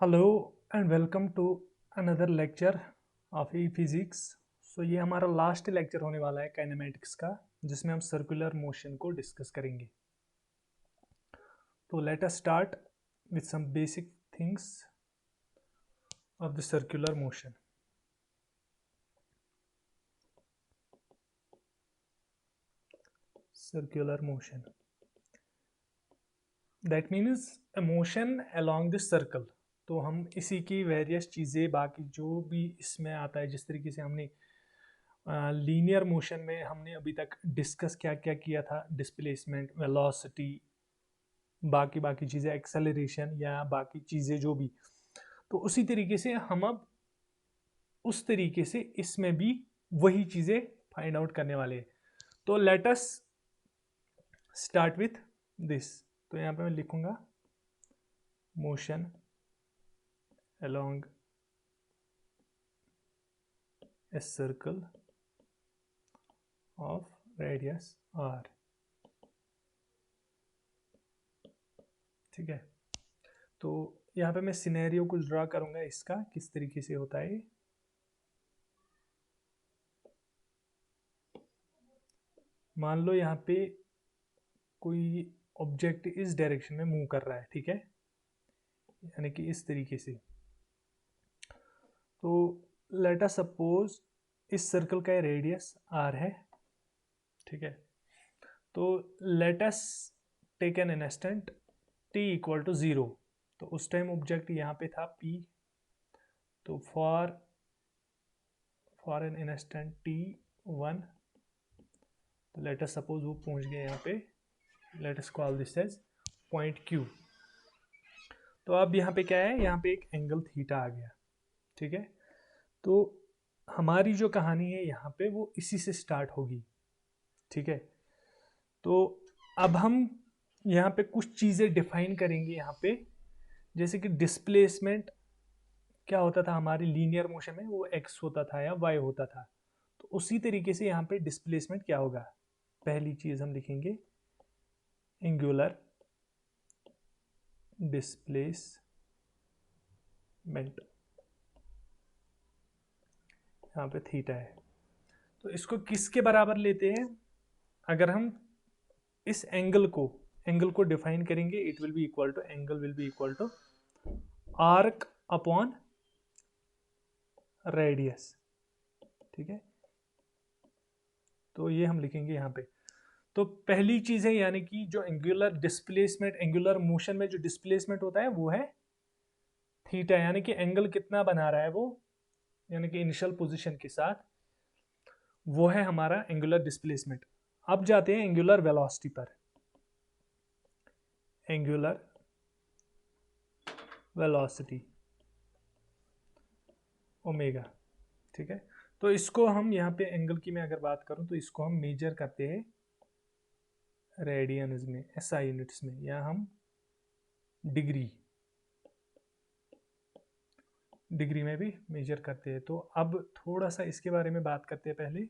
Hello and welcome to another lecture of E physics. So ये हमारा last lecture होने वाला है काइनेमेटिक्स का, जिसमें हम सर्कुलर मोशन को डिस्कस करेंगे। तो let us start with some basic things of the circular motion. Circular motion that means a motion along the circle. तो हम इसी की वेरियस चीज़ें, बाकी जो भी इसमें आता है, जिस तरीके से हमने लीनियर मोशन में हमने अभी तक डिस्कस क्या क्या किया था, डिस्प्लेसमेंट, वेलोसिटी, बाकी बाकी चीज़ें, एक्सेलरेशन या बाकी चीज़ें जो भी, तो उसी तरीके से हम अब उस तरीके से इसमें भी वही चीज़ें फाइंड आउट करने वाले हैं। तो let us start with this. तो यहाँ पे मैं लिखूंगा motion along a circle of radius r. ठीक है, तो यहाँ पे मैं सिनेरियो कुछ ड्रा करूंगा इसका, किस तरीके से होता है। मान लो यहाँ पे कोई ऑब्जेक्ट इस डायरेक्शन में मूव कर रहा है, ठीक है, यानी कि इस तरीके से। तो लेट अस सपोज इस सर्कल का रेडियस आर है, ठीक है। तो let us take an instant t equal to 0। तो उस टाइम ऑब्जेक्ट यहाँ पे था पी। तो फॉर एन इंस्टेंट टी 1, तो लेट अस सपोज वो पहुंच गए यहाँ पे। Let us call this as point q. तो अब यहाँ पे क्या है, यहाँ पे एक एंगल थीटा आ गया, ठीक है। तो हमारी जो कहानी है यहाँ पे वो इसी से स्टार्ट होगी, ठीक है। तो अब हम यहाँ पे कुछ चीज़ें डिफाइन करेंगे यहाँ पे, जैसे कि डिस्प्लेसमेंट क्या होता था हमारी लीनियर मोशन में, वो एक्स होता था या वाई होता था। तो उसी तरीके से यहाँ पे डिस्प्लेसमेंट क्या होगा। पहली चीज़ हम लिखेंगे एंगुलर डिस्प्लेसमेंट, यहाँ पे थीटा है। तो इसको किसके बराबर लेते हैं, अगर हम इस एंगल को डिफाइन करेंगे, it will be equal to, angle will be equal to arc upon radius, ठीक है। तो ये हम लिखेंगे यहाँ पे। तो पहली चीज है, यानी कि जो एंगुलर डिस्प्लेसमेंट, एंगुलर मोशन में जो डिस्प्लेसमेंट होता है वो है थीटा, यानी कि एंगल कितना बना रहा है वो, यानी कि इनिशियल पोजीशन के साथ, वो है हमारा एंगुलर डिस्प्लेसमेंट। अब जाते हैं एंगुलर वेलोसिटी पर। एंगुलर वेलोसिटी ओमेगा, ठीक है। तो इसको हम यहाँ पे एंगल की मैं अगर बात करूं तो इसको हम मेजर करते हैं रेडियंस में, एसआई यूनिट्स में, या हम डिग्री में भी मेजर करते हैं। तो अब थोड़ा सा इसके बारे में बात करते हैं पहले।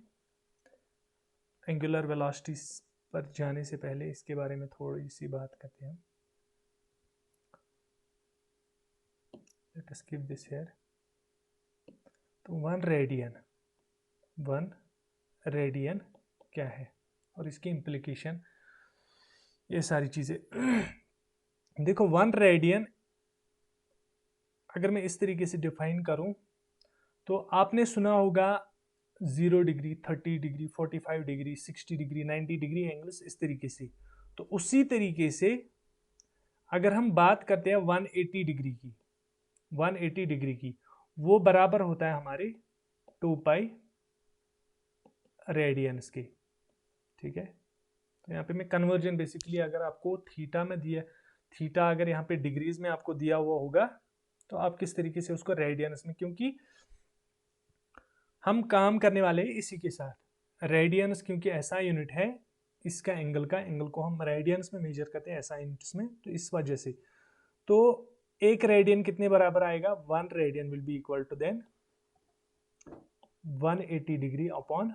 एंगुलर वेलोसिटी पर जाने से पहले इसके बारे में थोड़ी सी बात करते हैं। Let us keep this here. तो 1 रेडियन क्या है और इसकी इम्प्लीकेशन, ये सारी चीजें देखो। 1 रेडियन अगर मैं इस तरीके से डिफाइन करूं, तो आपने सुना होगा 0 degree, 30 degree, 45 degree, 60 degree, 90 degree angles, इस तरीके से। तो उसी तरीके से अगर हम बात करते हैं 180 डिग्री की, वो बराबर होता है हमारे 2 पाई रेडियंस के, ठीक है। तो यहाँ पे मैं कन्वर्जन, बेसिकली अगर आपको थीटा में दिया, थीटा अगर यहाँ पे डिग्रीज में आपको दिया हुआ होगा, तो आप किस तरीके से उसको रेडियंस में, क्योंकि हम काम करने वाले हैं इसी के साथ। रेडियंस क्योंकि ऐसा यूनिट है, इसका एंगल को हम रेडियंस में मेजर करते हैं ऐसा यूनिट्स में, तो इस वजह से। तो 1 रेडियन कितने बराबर आएगा, 1 radian will be equal to then 180 degree upon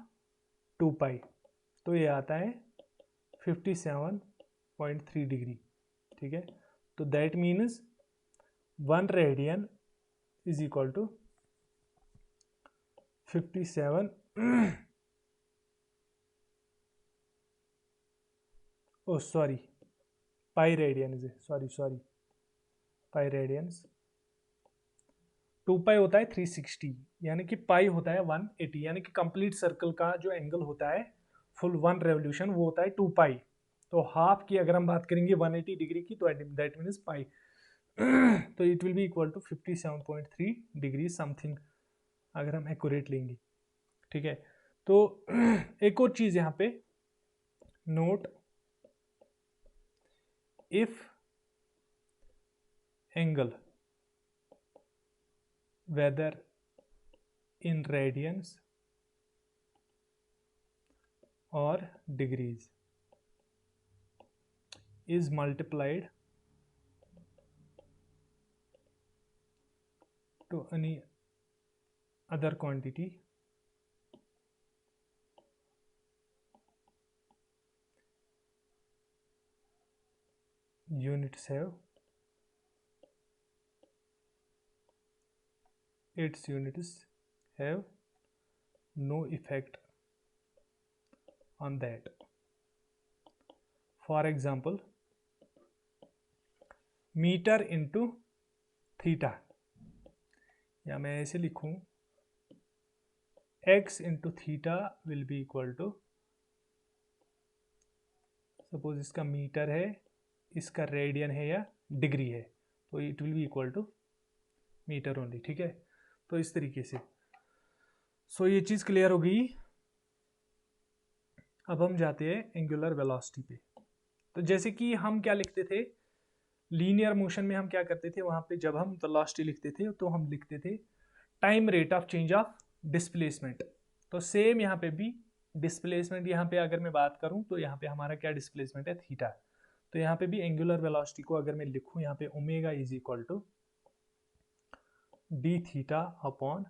2 pi. तो ये आता है 57.3 डिग्री, ठीक है। तो that means 1 radian is equal to 57 oh sorry pi radian is sorry pi radians 2 pi होता है 360, यानी कि पाई होता है 180, यानी कि कंप्लीट सर्कल का जो एंगल होता है फुल 1 रेवोल्यूशन वो होता है 2 पाई। तो हाफ की अगर हम बात करेंगे 180 डिग्री की तो दैट मीन्स पाई तो it will be equal to 57.3 degree something अगर हम एक्यूरेट लेंगे। ठीक है, तो एक और चीज यहाँ पे note, if angle whether in radians or degrees is multiplied to any other quantity, units have its units have no effect on that. For example, metre into theta, या मैं ऐसे लिखूं x into theta will be equal to, suppose इसका metre है, इसका radian है या degree है, तो it will be equal to metre only. ठीक है, तो इस तरीके से सो ये चीज क्लियर हो गई। अब हम जाते हैं एंगुलर वेलोसिटी पे। तो जैसे कि हम क्या लिखते थे लीनियर मोशन में, हम क्या करते थे वहां पे जब हम वेलोसिटी लिखते थे तो हम लिखते थे time rate of change of displacement. तो सेम यहाँ पे भी डिस्प्लेसमेंट, यहाँ पे अगर मैं बात करूं तो यहाँ पे हमारा क्या डिस्प्लेसमेंट है थीटा, तो यहाँ पे भी एंगुलर वेलोसिटी को अगर मैं लिखूं यहाँ पे omega is equal to d theta upon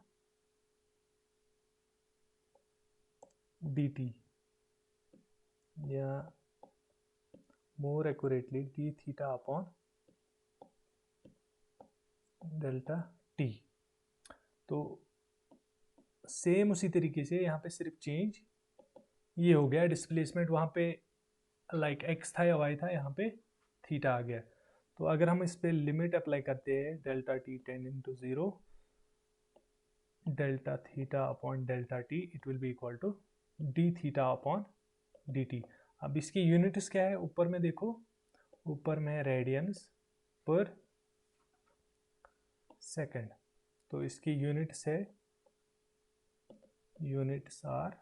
D t, या more accurately d theta upon delta t. तो सेम उसी तरीके से यहाँ पे सिर्फ चेंज ये हो गया, डिस्प्लेसमेंट वहाँ पे लाइक एक्स था या वाई था, यहाँ पे थीटा आ गया। तो अगर हम इस पे लिमिट अप्लाई करते हैं delta t tend into 0 delta theta upon delta t, it will be equal to d theta upon D T. अब इसकी यूनिट्स क्या है, ऊपर में देखो, ऊपर में रेडियंस पर सेकेंड, तो इसकी यूनिट्स है, यूनिट्स आर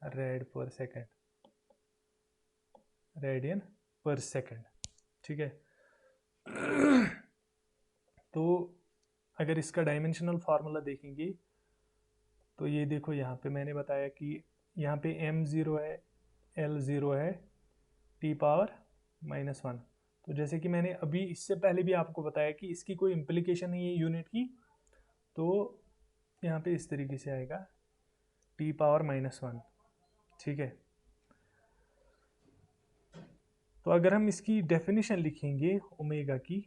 रेड पर सेकेंड, रेडियन पर सेकेंड। ठीक है, तो अगर इसका डायमेंशनल फार्मूला देखेंगे तो ये देखो, यहाँ पे मैंने बताया कि यहाँ पे m0 है, l0 है, t पावर -1। तो जैसे कि मैंने अभी इससे पहले भी आपको बताया कि इसकी कोई इम्प्लीकेशन नहीं है यूनिट की, तो यहाँ पे इस तरीके से आएगा t पावर -1। ठीक है, तो अगर हम इसकी डेफिनेशन लिखेंगे ओमेगा की,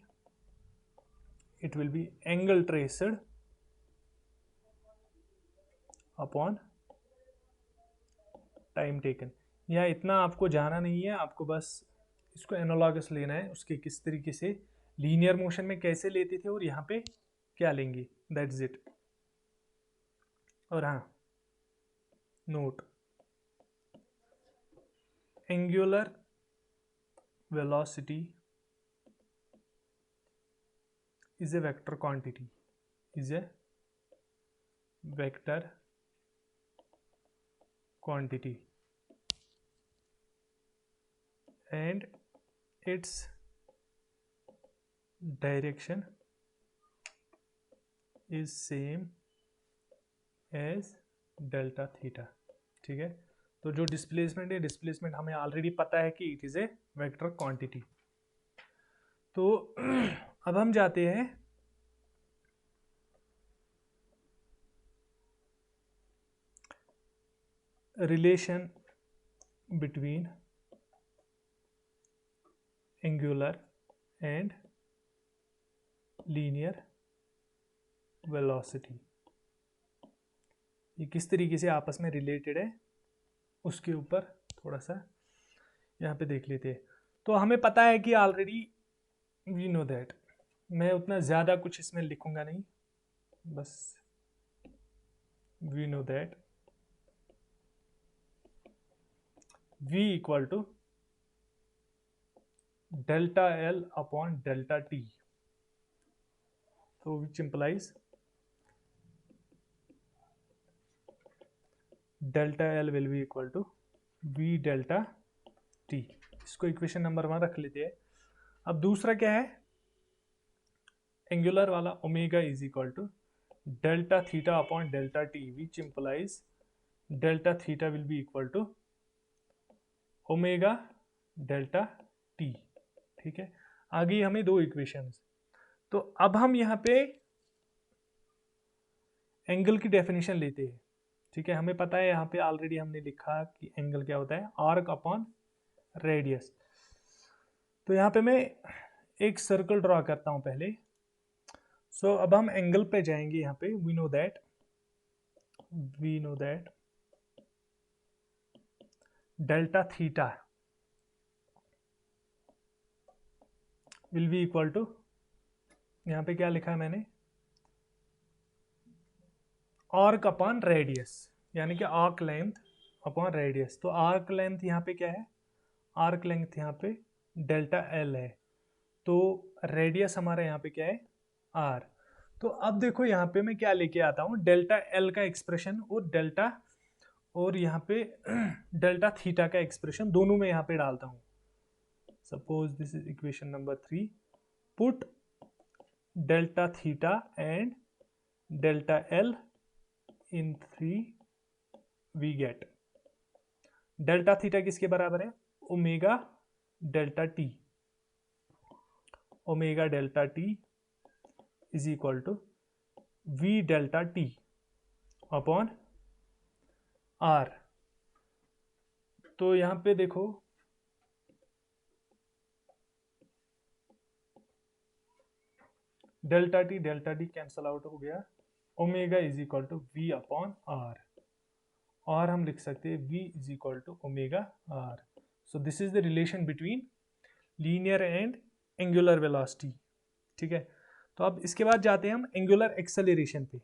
it will B angle traced upon time taken. यहाँ इतना आपको जाना नहीं है, आपको बस इसको एनालॉगस लेना है, उसके किस तरीके से लीनियर मोशन में कैसे लेते थे और यहाँ पे क्या लेंगे, दैट्स इट। और हाँ note, angular velocity is a vector quantity, is a vector quantity, and its direction is same as delta theta। ठीक है, तो जो डिस्प्लेसमेंट है, डिस्प्लेसमेंट हमें ऑलरेडी पता है कि it is a vector quantity. तो अब हम जाते हैं relation between angular and linear velocity, ये किस तरीके से आपस में रिलेटेड है उसके ऊपर थोड़ा सा यहाँ पे देख लेते हैं। तो हमें पता है कि ऑलरेडी वी नो दैट, मैं उतना ज़्यादा कुछ इसमें लिखूंगा नहीं, बस we know that v equal to delta l upon delta t, so which implies delta l will be equal to v delta t. इसको इक्वेशन नंबर 1 रख लेते हैं। अब दूसरा क्या है, एंगुलर वाला, omega is equal to delta theta upon delta t, which implies delta theta will be equal to omega delta t. ठीक है, आ गई हमें दो इक्वेशंस। तो अब हम यहाँ पे एंगल की डेफिनेशन लेते हैं। ठीक है, हमें पता है यहाँ पे ऑलरेडी हमने लिखा कि एंगल क्या होता है, आर्क अपॉन रेडियस। तो यहाँ पे मैं एक सर्कल ड्रॉ करता हूं पहले। सो अब हम एंगल पे जाएंगे। यहाँ पे we know that delta theta will be equal to, यहाँ पे क्या लिखा है मैंने, आर्क अपॉन रेडियस, यानी कि आर्क लेंथ अपॉन रेडियस। तो आर्क लेंथ यहाँ पे क्या है, आर्क लेंथ यहाँ पे डेल्टा एल है, तो रेडियस हमारा यहाँ पे क्या है, आर। तो अब देखो यहाँ पे मैं क्या लेके आता हूँ, डेल्टा एल का एक्सप्रेशन और यहाँ पे डेल्टा थीटा का एक्सप्रेशन दोनों में यहाँ पे डालता हूँ। Suppose this is equation number 3, put delta theta and delta L in 3, we get delta theta किसके बराबर है, omega delta T. Omega delta T is equal to V delta T upon R. तो यहां पे देखो डेल्टा टी कैंसल आउट हो गया, omega is equal to V upon R, और हम लिख सकते हैं v is equal to omega R. So this is the relation between linear and angular velocity. ठीक है, तो अब इसके बाद जाते हैं हम एंगुलर एक्सेलरेशन पे।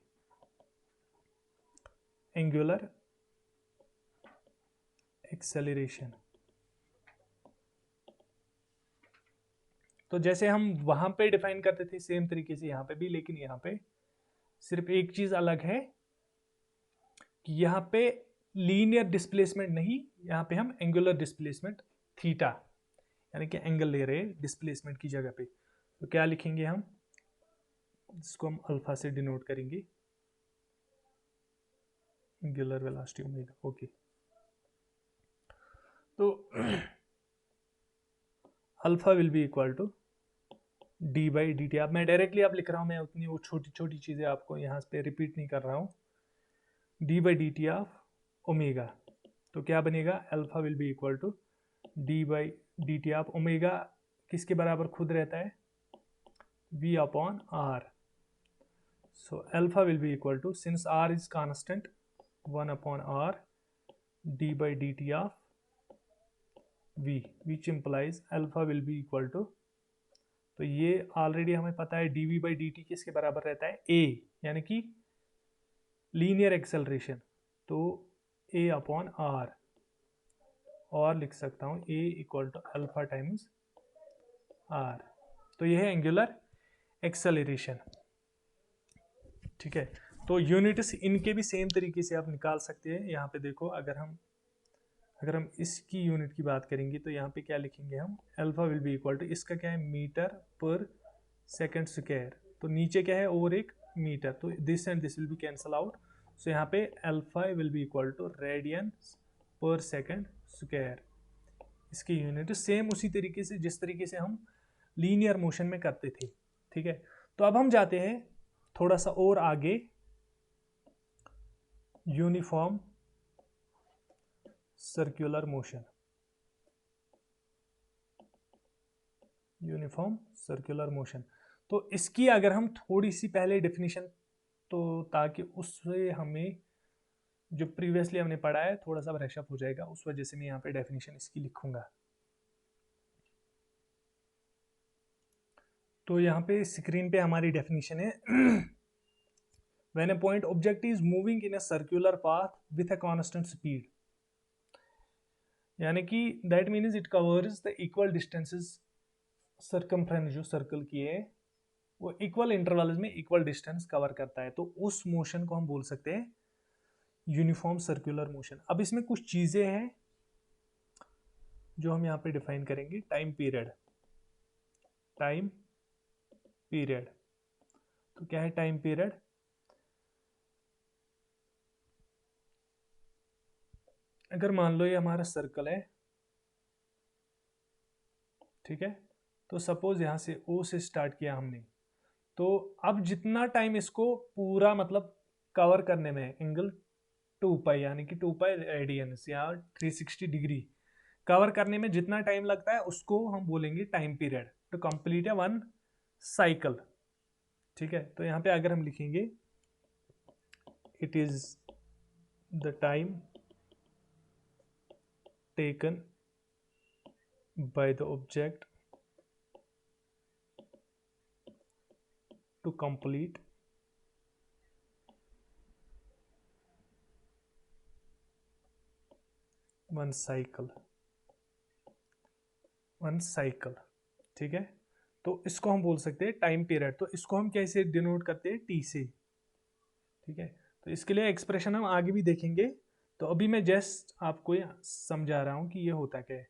एंगुलर एक्सेलरेशन, तो जैसे हम वहां पे डिफाइन करते थे सेम तरीके से यहाँ पे भी, लेकिन यहाँ पे सिर्फ एक चीज अलग है कि यहाँ पे लीनियर डिस्प्लेसमेंट नहीं, यहाँ पे हम एंगुलर डिस्प्लेसमेंट थीटा, यानी कि एंगल ले रहे हैं डिस्प्लेसमेंट की जगह पे। तो क्या लिखेंगे हम, इसको हम अल्फा से डिनोट करेंगे, एंगुलर वेलोसिटी ओमेगा। ओके, तो alpha will be equal to D by D T. अब मैं डायरेक्टली आप लिख रहा हूँ, मैं उतनी वो छोटी छोटी चीज़ें आपको यहाँ पे रिपीट नहीं कर रहा हूँ। D by D T of omega, तो क्या बनेगा, alpha will be equal to D by D T of omega किसके बराबर खुद रहता है, v upon R. So alpha will be equal to, since R is constant, 1 upon R D by D T of v, which implies alpha will be equal to, तो ये already हमें पता है D V by D T किसके बराबर रहता है, a, यानी कि लीनियर एक्सेलरेशन, तो a अपॉन आर, और लिख सकता हूँ a equal to alpha times R. तो ये है एंगुलर एक्सेलरेशन। ठीक है, तो यूनिट्स इनके भी सेम तरीके से आप निकाल सकते हैं। यहाँ पे देखो, अगर हम इसकी यूनिट की बात करेंगे तो यहाँ पे क्या लिखेंगे हम, alpha will be equal to, इसका क्या है, मीटर पर सेकंड स्क्वायर, तो नीचे क्या है और एक मीटर, तो this and this will be cancel out. So यहाँ पे alpha will be equal to radians per second square. इसकी यूनिट सेम उसी तरीके से जिस तरीके से हम लीनियर मोशन में करते थे। ठीक है, तो अब हम जाते हैं थोड़ा सा और आगे, uniform circular motion. Uniform circular motion, तो इसकी अगर हम थोड़ी सी पहले डेफिनेशन, तो ताकि उससे हमें जो प्रीवियसली हमने पढ़ा है थोड़ा सा ब्रशअप हो जाएगा, उस वजह से मैं यहाँ पे डेफिनेशन इसकी लिखूंगा। तो यहाँ पे स्क्रीन पे हमारी डेफिनेशन है when a point object is moving in a circular path with a constant speed, यानी कि that means it covers the equal distances, circumference जो सर्कल की है वो इक्वल इंटरवल्स में इक्वल डिस्टेंस कवर करता है, तो उस मोशन को हम बोल सकते हैं यूनिफॉर्म सर्कुलर मोशन। अब इसमें कुछ चीजें हैं जो हम यहाँ पे डिफाइन करेंगे। टाइम पीरियड, टाइम पीरियड, तो क्या है टाइम पीरियड? अगर मान लो ये हमारा सर्कल है, ठीक है, तो सपोज यहां से ओ से स्टार्ट किया हमने, तो अब जितना टाइम इसको पूरा मतलब कवर करने में एंगल 2 पाई, यानी कि 2 पाई रेडियंस या 360 डिग्री कवर करने में जितना टाइम लगता है उसको हम बोलेंगे time period to complete a one cycle. ठीक है, तो यहाँ पे अगर हम लिखेंगे it is the time taken by the object to complete one cycle, one cycle. ठीक है, तो इसको हम बोल सकते हैं टाइम पीरियड। तो इसको हम कैसे डिनोट करते हैं? टी से। ठीक है, तो इसके लिए एक्सप्रेशन हम आगे भी देखेंगे, तो अभी मैं जस्ट आपको समझा रहा हूं कि ये होता क्या है।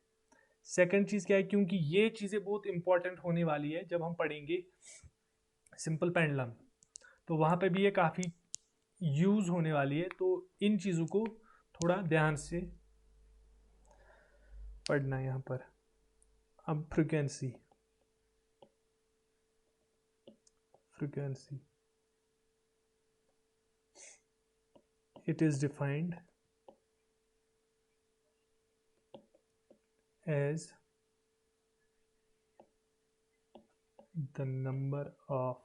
सेकंड चीज क्या है, क्योंकि ये चीजें बहुत इंपॉर्टेंट होने वाली है जब हम पढ़ेंगे सिंपल पेंडुलम, तो वहां पे भी ये काफी यूज होने वाली है, तो इन चीजों को थोड़ा ध्यान से पढ़ना है यहाँ पर। अब frequency, frequency it is defined as the number of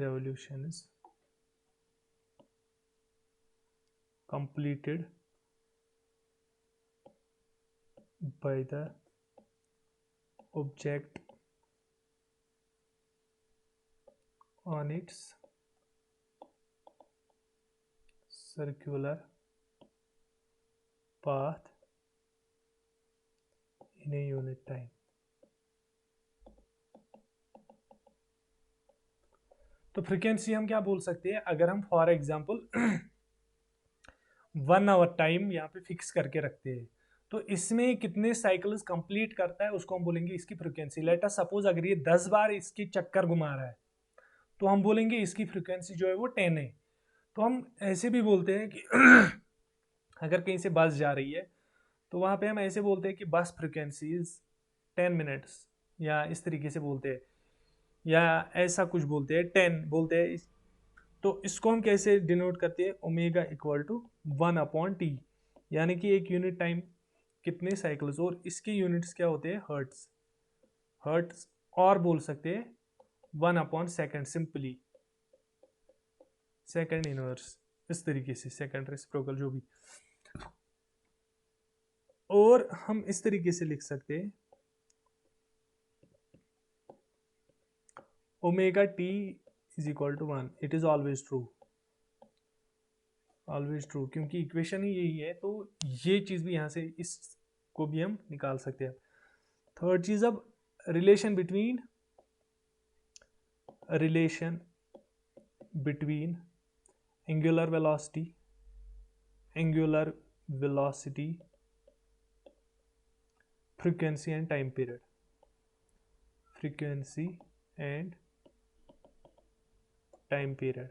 revolutions completed by the object on its circular path in a unit time। तो फ्रीक्वेंसी हम क्या बोल सकते हैं? अगर हम फॉर एग्जांपल 1 आवर टाइम यहाँ पे फिक्स करके रखते हैं, तो इसमें कितने साइकिल्स कंप्लीट करता है उसको हम बोलेंगे इसकी फ्रीक्वेंसी। लेट अस सपोज अगर ये 10 बार इसकी चक्कर घुमा रहा है, तो हम बोलेंगे इसकी फ्रीक्वेंसी जो है वो 10 है। तो हम ऐसे भी बोलते हैं कि अगर कहीं से बस जा रही है, तो वहां पे हम ऐसे बोलते हैं कि बस फ्रीक्वेंसी इज 10 मिनट्स, या इस तरीके से बोलते हैं, या ऐसा कुछ बोलते हैं 10 बोलते हैं। तो इसको हम कैसे डिनोट करते हैं? ओमेगा इक्वल टू 1/t, यानी कि एक यूनिट टाइम कितने साइकिल्स, और इसके यूनिट्स क्या होते हैं? Hertz, hertz. और बोल सकते हैं 1/सेकेंड, सिंपली सेकेंड इनवर्स, इस तरीके से सेकेंड रेसिप्रोकल जो भी। और हम इस तरीके से लिख सकते हैं omega T is equal to 1, it is always true, always true, क्योंकि इक्वेशन ही यही है। तो ये चीज भी यहां से इसको भी हम निकाल सकते हैं। थर्ड चीज, अब relation between, relation between angular velocity, angular velocity, frequency and time period, frequency and time period.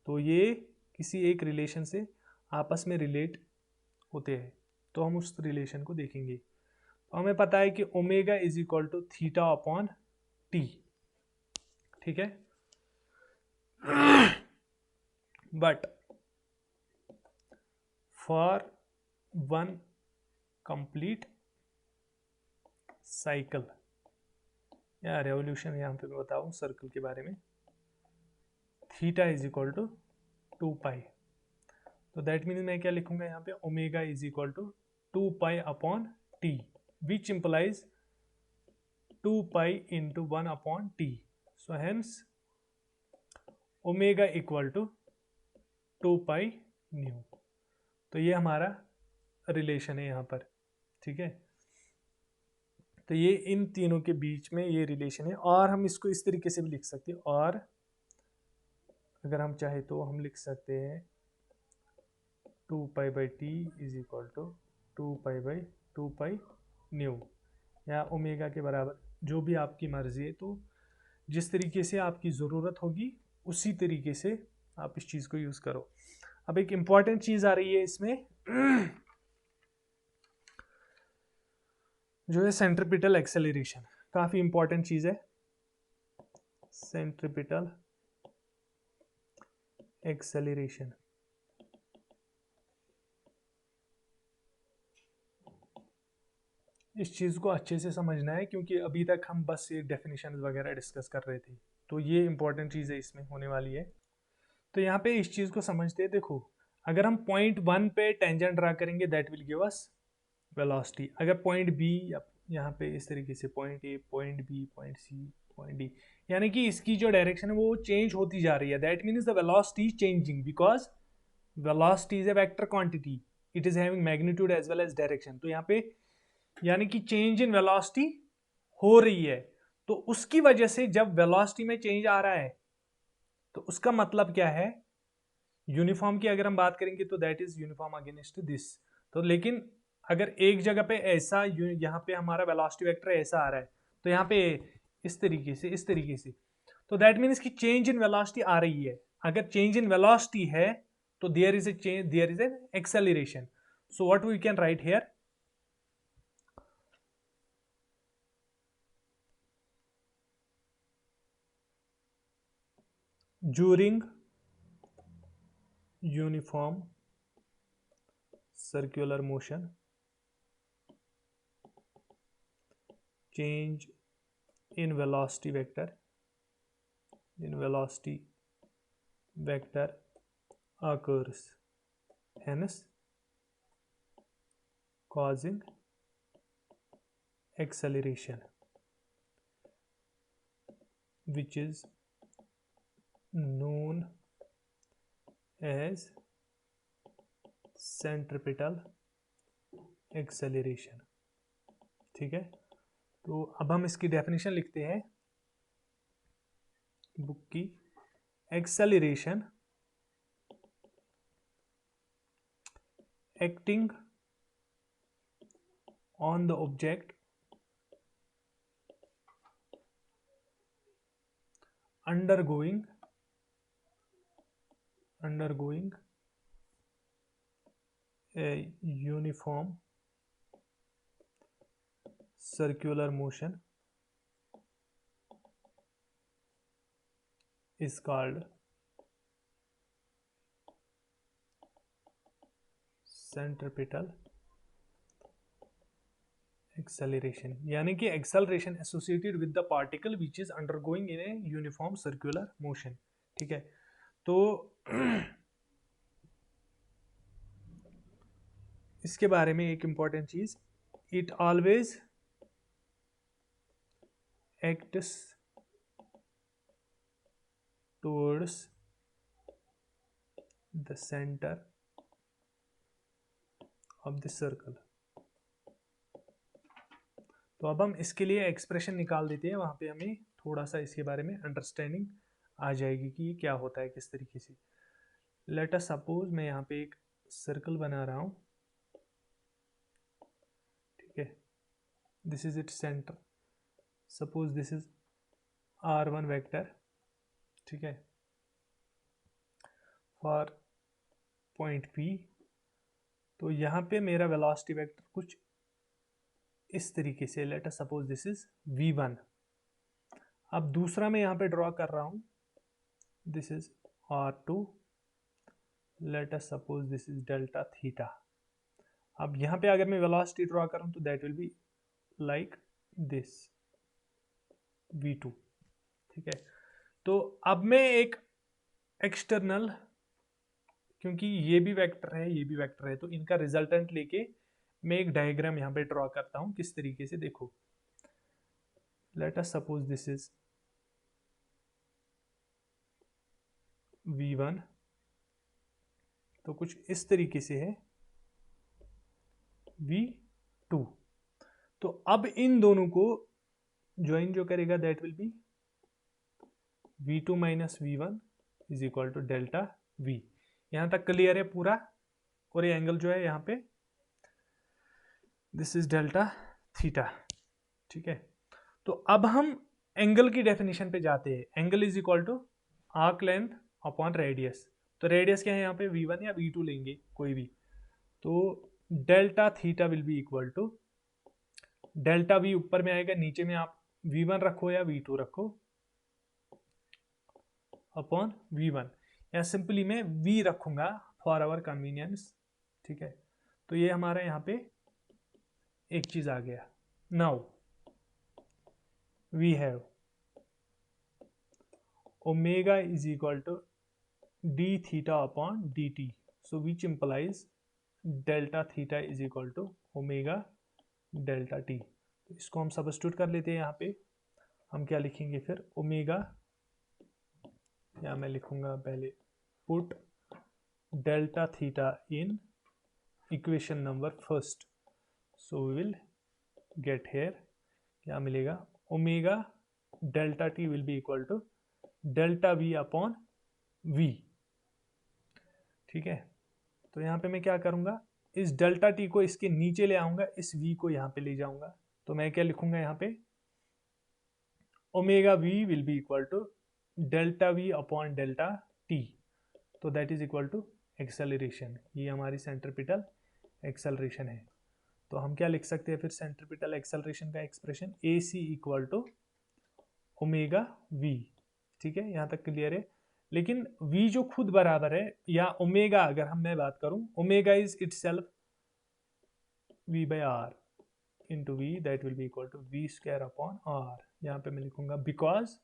तो ये किसी एक रिलेशन से आपस में रिलेट होते हैं, तो हम उस रिलेशन को देखेंगे। तो हमें पता है कि omega is equal to theta upon T. ठीक है, but for one complete cycle, या रेवोल्यूशन यहाँ पे मैं बताऊँ सर्कल के बारे में, theta is equal to 2 pi. तो दैट मीन्स मैं क्या लिखूंगा यहाँ पे, omega is equal to 2 pi upon T, which implies 2 pi into 1/t। So hence omega equal to 2 pi nu. तो ये हमारा रिलेशन है यहाँ पर, ठीक है। तो ये इन तीनों के बीच में ये रिलेशन है। और हम इसको इस तरीके से भी लिख सकते हैं, और अगर हम चाहे तो हम लिख सकते हैं 2 पाई/t इज इक्वल टू 2 पाई/2 पाई न्यू, या ओमेगा के बराबर, जो भी आपकी मर्जी है। तो जिस तरीके से आपकी ज़रूरत होगी उसी तरीके से आप इस चीज़ को यूज़ करो। अब एक इम्पॉर्टेंट चीज़ आ रही है इसमें जो है सेंट्रीपिटल एक्सेलरेशन, काफ़ी इम्पॉर्टेंट चीज़ है सेंट्रीपिटल एक्सेलरेशन। इस चीज़ को अच्छे से समझना है, क्योंकि अभी तक हम बस ये डेफिनेशन वगैरह डिस्कस कर रहे थे, तो ये इंपॉर्टेंट चीज़ है इसमें होने वाली है। तो यहाँ पे इस चीज़ को समझते हैं। देखो, अगर हम पॉइंट 1 पे टेंजेंट ड्रा करेंगे that will give us velocity. अगर पॉइंट बी, यहाँ पे इस तरीके से point A, point B, point C, point D, यानी कि इसकी जो डायरेक्शन है वो चेंज होती जा रही है, that means the velocity changing, because velocity is a vector quantity, it is having magnitude as well as direction. तो यहाँ पे यानी कि चेंज इन वेलोसिटी हो रही है। तो उसकी वजह से जब वेलोसिटी में चेंज आ रहा है तो उसका मतलब क्या है, यूनिफॉर्म की अगर हम बात करेंगे तो that is uniform against this. तो लेकिन अगर एक जगह पे ऐसा, यहाँ पे हमारा वेलोसिटी वेक्टर ऐसा आ रहा है, तो यहाँ पे इस तरीके से, इस तरीके से, तो दैट मीन्स कि चेंज इन वेलोसिटी आ रही है। अगर चेंज इन वेलोसिटी है तो there is a change, there is an acceleration. So what we can write here, during uniform circular motion, change in velocity vector, occurs, hence causing acceleration, which is known as centripetal acceleration। ठीक है, तो अब हम इसकी definition लिखते हैं book की। Acceleration acting on the object undergoing a uniform circular motion is called centripetal acceleration, यानी कि acceleration associated with the particle which is undergoing in a uniform circular motion। ठीक है, तो इसके बारे में एक important चीज, it always acts towards the center of the circle। तो अब हम इसके लिए एक्सप्रेशन निकाल देते हैं, वहाँ पे हमें थोड़ा सा इसके बारे में अंडरस्टैंडिंग आ जाएगी कि ये क्या होता है किस तरीके से। लेट अस सपोज मैं यहाँ पे एक सर्कल बना रहा हूँ, ठीक है, this is its centre, suppose this is r1 vector, ठीक है, फॉर पॉइंट P। तो यहाँ पे मेरा वेलोसिटी वेक्टर कुछ इस तरीके से, late us suppose this is v1। अब दूसरा मैं यहाँ पे ड्रॉ कर रहा हूँ, this is r2, late us suppose this is delta theta. अब यहाँ पे अगर मैं वेलोसिटी ड्रॉ करूँ तो that will be like this, v2, ठीक है। तो अब मैं एक एक्सटर्नल, क्योंकि ये भी वेक्टर है ये भी वेक्टर है, तो इनका रिजल्टेंट लेके मैं एक डायग्राम यहाँ पे ड्रॉ करता हूँ किस तरीके से। देखो, late us suppose this is v1, तो कुछ इस तरीके से है v2। तो अब इन दोनों को ज्वाइन जो करेगा that will be v2 minus v1 is equal to delta v। यहां तक क्लियर है पूरा? और ये एंगल जो है यहाँ पे दिस इज डेल्टा थीटा, ठीक है। तो अब हम एंगल की डेफिनेशन पे जाते हैं। Angle is equal to arc length upon radius. तो रेडियस क्या है यहाँ पे, v1 या v2 लेंगे कोई भी। तो delta theta will be equal to delta v ऊपर में आएगा, नीचे में आप v1 रखो या v2 रखो अपॉन v1, या सिंपली मैं v रखूंगा फॉर आवर कन्वीनियंस, ठीक है। तो ये हमारा यहाँ पे एक चीज आ गया। Now we have omega is equal to d theta upon dt, so which implies delta theta is equal to omega delta t। तो इसको हम सब्स्टिट्यूट कर लेते हैं। यहाँ पे हम क्या लिखेंगे फिर, ओमेगा, या मैं लिखूंगा पहले put delta theta in equation number first, so we will get here क्या मिलेगा, omega delta T will be equal to delta V upon V, ठीक है। तो यहाँ पे मैं क्या करूंगा, इस डेल्टा टी को इसके नीचे ले आऊंगा, इस v को यहाँ पे ले जाऊंगा। तो मैं क्या लिखूंगा यहाँ पे, omega v will be equal to delta v upon delta t, तो that is equal to acceleration. ये हमारी सेंट्रीपिटल एक्सेलरेशन है। तो हम क्या लिख सकते हैं फिर सेंट्रीपिटल एक्सेलरेशन का expression, A C equal to omega v, ठीक है। यहाँ तक क्लियर है। लेकिन v जो खुद बराबर है, या ओमेगा अगर हम मैं बात करूं, omega is itself v by R into V, that will be equal to V square upon R. यहाँ पे मैं लिखूंगा because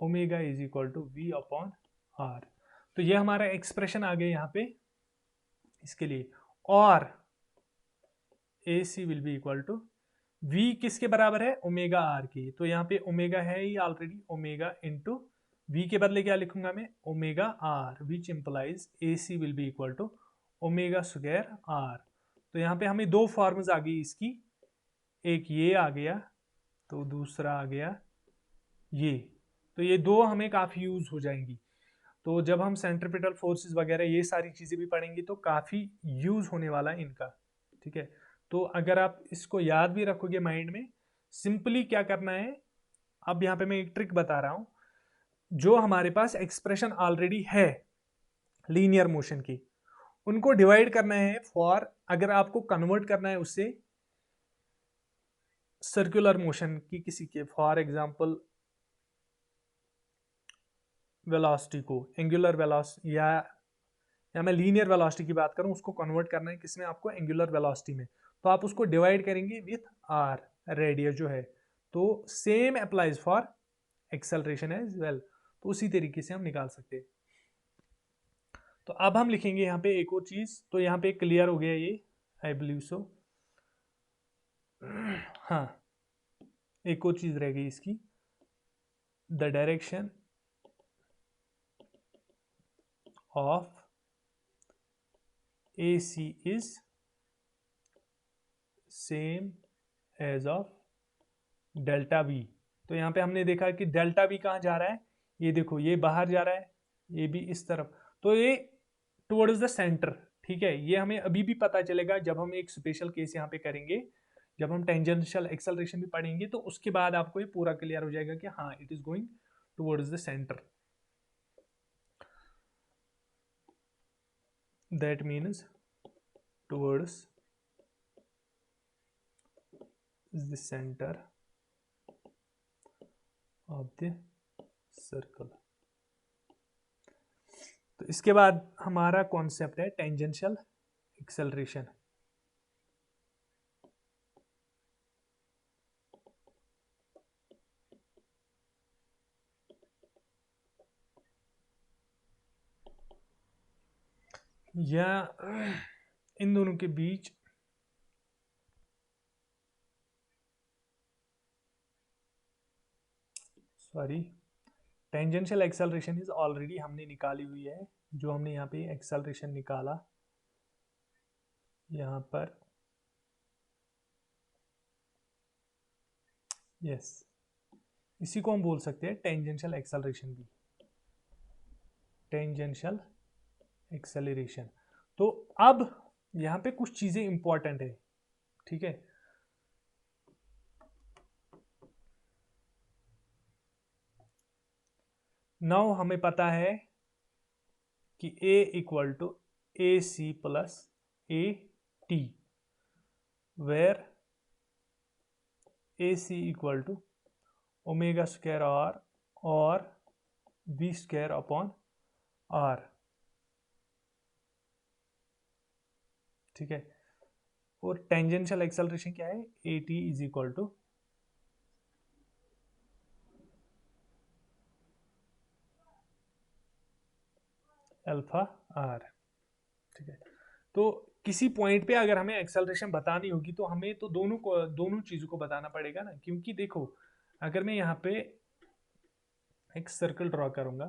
omega is equal to V upon R. तो ये हमारा एक्सप्रेशन आ गया यहाँ पे इसके लिए। और a C will be equal to v किसके बराबर है, ओमेगा आर की। तो यहाँ पे ओमेगा है ही ऑलरेडी, ओमेगा इंटू v के बदले क्या लिखूंगा मैं, omega R, which implies A C will be equal to omega square R. तो यहाँ पे हमें दो फॉर्म्स आ गई इसकी, एक ये आ गया तो दूसरा आ गया ये। तो ये दो हमें काफी यूज हो जाएंगी। तो जब हम सेंट्रीपिटल फोर्सेस वगैरह ये सारी चीजें भी पढ़ेंगे तो काफी यूज होने वाला है इनका, ठीक है। तो अगर आप इसको याद भी रखोगे माइंड में, सिंपली क्या करना है, अब यहाँ पे मैं एक ट्रिक बता रहा हूं। जो हमारे पास एक्सप्रेशन ऑलरेडी है लीनियर मोशन की, उनको डिवाइड करना है फॉर, अगर आपको कन्वर्ट करना है उससे सर्कुलर मोशन की किसी के, फॉर एग्जांपल वेलोसिटी को एंगुलर वेलोसिटी, या मैं लीनियर वेलोसिटी की बात करूं, उसको कन्वर्ट करना है किसमें, आपको एंगुलर वेलोसिटी में। तो आप उसको डिवाइड करेंगे विथ आर, रेडियस जो है। तो same applies for acceleration as well. तो उसी तरीके से हम निकाल सकते हैं। तो अब हम लिखेंगे यहाँ पे एक और चीज। तो यहाँ पे क्लियर हो गया ये, आई बिलीव सो। हाँ, एक और चीज रह गई इसकी, the direction of AC is same as of delta V। तो यहाँ पे हमने देखा कि डेल्टा V कहाँ जा रहा है, ये देखो ये बाहर जा रहा है, ये भी इस तरफ, तो ये टुवर्ड्स द सेंटर, ठीक है। ये हमें अभी भी पता चलेगा जब हम एक स्पेशल केस यहाँ पे करेंगे, जब हम टेंजेंशियल एक्सेलरेशन भी पढ़ेंगे, तो उसके बाद आपको ये पूरा क्लियर हो जाएगा कि हाँ it is going towards the centre. That means towards the center of the circle। तो इसके बाद हमारा कॉन्सेप्ट है टेंजेंशियल एक्सेलरेशन। या इन दोनों के बीच sorry tangential acceleration is already हमने निकाली हुई है, जो हमने यहाँ पे एक्सेलरेशन निकाला यहाँ पर, यस इसी को हम बोल सकते हैं टेंजेंशियल एक्सेलरेशन भी, टेंजेंशियल एक्सेलरेशन। तो अब यहाँ पे कुछ चीजें इंपॉर्टेंट है, ठीक है। नाउ हमें पता है कि A equal to A C plus A T, where A C equal to omega square R और वी स्क्वायर अपॉन आर, ठीक है। और टेंजेंशियल एक्सेलरेशन क्या है, A T is equal to alpha R, ठीक है। तो किसी पॉइंट पे अगर हमें एक्सेलरेशन बतानी होगी तो हमें तो दोनों चीजों को बताना पड़ेगा ना, क्योंकि देखो अगर मैं यहाँ पे एक सर्कल ड्रॉ करूंगा,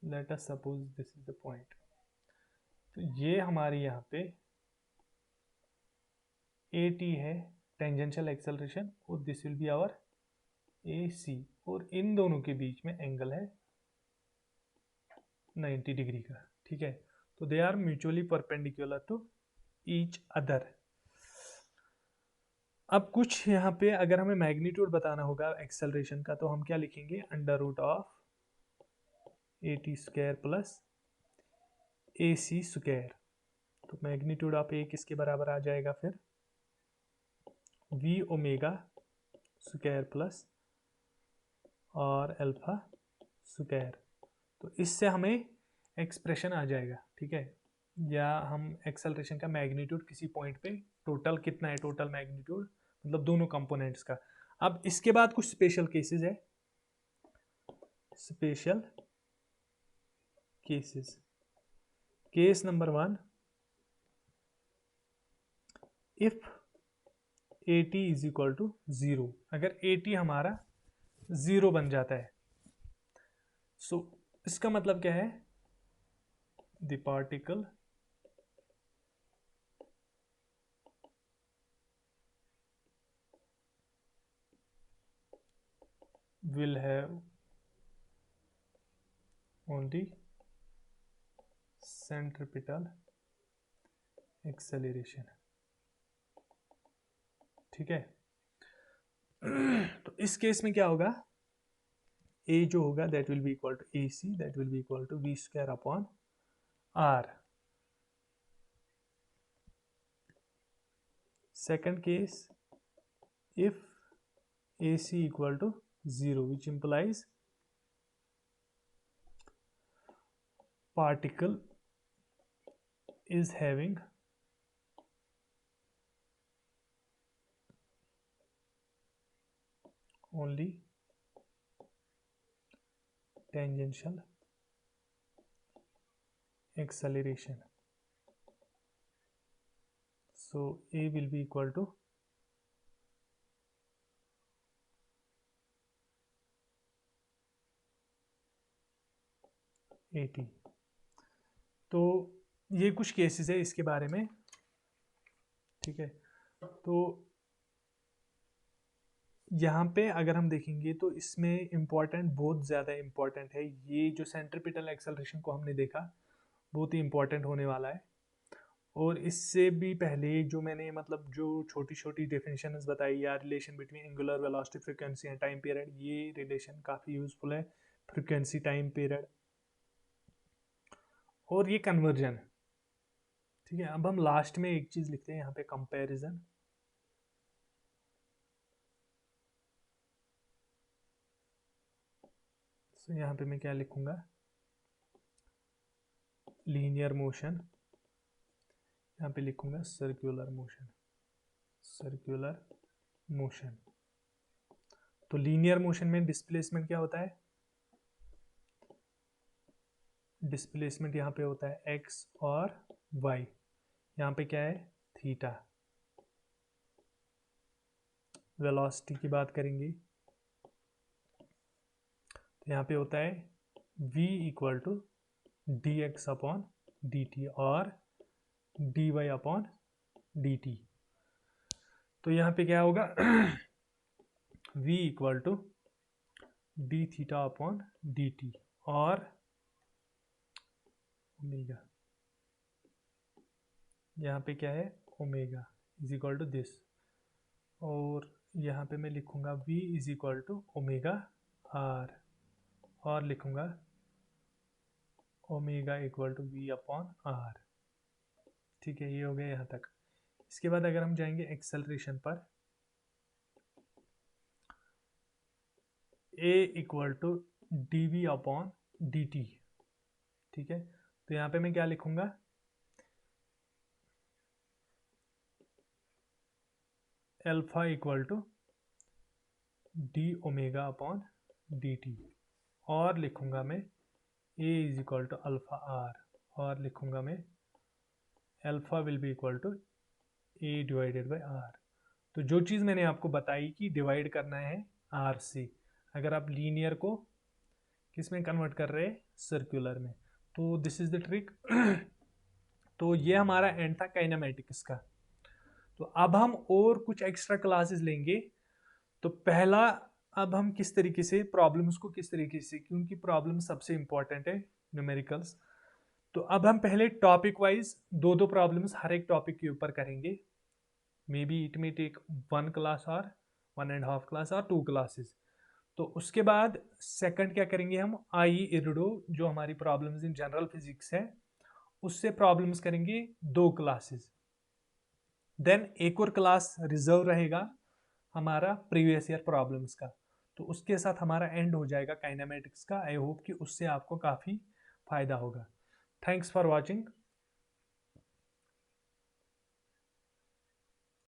late us suppose this is the point, तो ये हमारी यहाँ पे ए टी है टेंजेंशियल एक्सेलरेशन, और दिस विल बी आवर ए सी, और इन दोनों के बीच में एंगल है 90 डिग्री का, ठीक है। तो they are mutually perpendicular to each other. अब कुछ यहाँ पे अगर हमें मैग्नीट्यूड बताना होगा एक्सेलरेशन का, तो हम क्या लिखेंगे, under root of A T square plus A C square. तो मैग्नीट्यूड ऑफ ए किसके बराबर आ जाएगा फिर, वी ओमेगा स्क्वायर प्लस और अल्फा स्क्वायर। तो इससे हमें एक्सप्रेशन आ जाएगा, ठीक है। या हम एक्सेलरेशन का मैग्नीट्यूड किसी पॉइंट पे टोटल कितना है, टोटल मैग्नीट्यूड मतलब दोनों कंपोनेंट्स का। अब इसके बाद कुछ स्पेशल केसेस है, special cases. Case number 1, if A T is equal to 0, अगर ए टी हमारा 0 बन जाता है, सो इसका मतलब क्या है, the particle will have only centripetal acceleration, ठीक है। तो इस केस में क्या होगा, ए जो होगा that will be equal to A C, that will be equal to V square upon R. Second case, if A C equal to 0, which implies particle is having only tangential acceleration, so A will be equal to AT। तो ये कुछ cases है इसके बारे में, ठीक है। तो यहाँ पे अगर हम देखेंगे तो इसमें इम्पॉर्टेंट, बहुत ज़्यादा इम्पॉर्टेंट है, ये जो सेंट्रीपिटल एक्सेलरेशन को हमने देखा बहुत ही इम्पॉर्टेंट होने वाला है। और इससे भी पहले जो मैंने मतलब जो छोटी छोटी डेफिनेशन बताई या relation between angular velocity frequency and time period, ये रिलेशन काफ़ी यूजफुल है, फ्रीक्वेंसी टाइम पीरियड और ये कन्वर्जन, ठीक है। अब हम लास्ट में एक चीज़ लिखते हैं यहाँ पे, कंपैरिजन। तो यहाँ पे मैं क्या लिखूंगा, लीनियर मोशन, यहाँ पे लिखूंगा सर्कुलर मोशन, सर्कुलर मोशन। तो लीनियर मोशन में डिस्प्लेसमेंट क्या होता है, डिस्प्लेसमेंट यहाँ पे होता है एक्स और वाई, यहाँ पे क्या है थीटा। वेलोसिटी की बात करेंगे तो यहाँ पे होता है v equal to d x upon D T और d y upon D t. तो यहाँ पे क्या होगा v equal to d theta upon D T और ओमेगा, यहाँ पे क्या है omega is equal to this, और यहाँ पे मैं लिखूंगा v is equal to omega r और लिखूंगा omega equal to v upon are. ठीक है, ये हो गया यहाँ तक। इसके बाद अगर हम जाएंगे एक्सेलरेशन पर, a equal to D V upon D T. ठीक है, तो यहाँ पे मैं क्या लिखूंगा alpha equal to D omega upon D T और लिखूंगा मैं a is equal to alpha R और लिखूंगा मैं alpha will be equal to a divided by R. तो जो चीज़ मैंने आपको बताई कि डिवाइड करना है आर से, अगर आप लीनियर को किस में कन्वर्ट कर रहे हैं सर्कुलर में, तो दिस इज द ट्रिक। तो ये हमारा एंड था काइनेमेटिक्स का। तो अब हम और कुछ एक्स्ट्रा क्लासेस लेंगे। तो पहला, अब हम किस तरीके से प्रॉब्लम्स को किस तरीके से, क्योंकि प्रॉब्लम सबसे इंपॉर्टेंट है न्यूमेरिकल्स, तो अब हम पहले टॉपिक वाइज दो प्रॉब्लम्स हर एक टॉपिक के ऊपर करेंगे। Maybe it may take 1 class और 1.5 क्लास और 2 क्लासेस। तो उसके बाद सेकंड क्या करेंगे हम, आई इरिडो जो हमारी प्रॉब्लम्स इन जनरल फिजिक्स है उससे प्रॉब्लम्स करेंगे 2 क्लासेस। देन एक और क्लास रिजर्व रहेगा हमारा प्रीवियस ईयर प्रॉब्लम्स का। तो उसके साथ हमारा एंड हो जाएगा काइनेमेटिक्स का। आई होप कि उससे आपको काफ़ी फायदा होगा। Thanks for watching.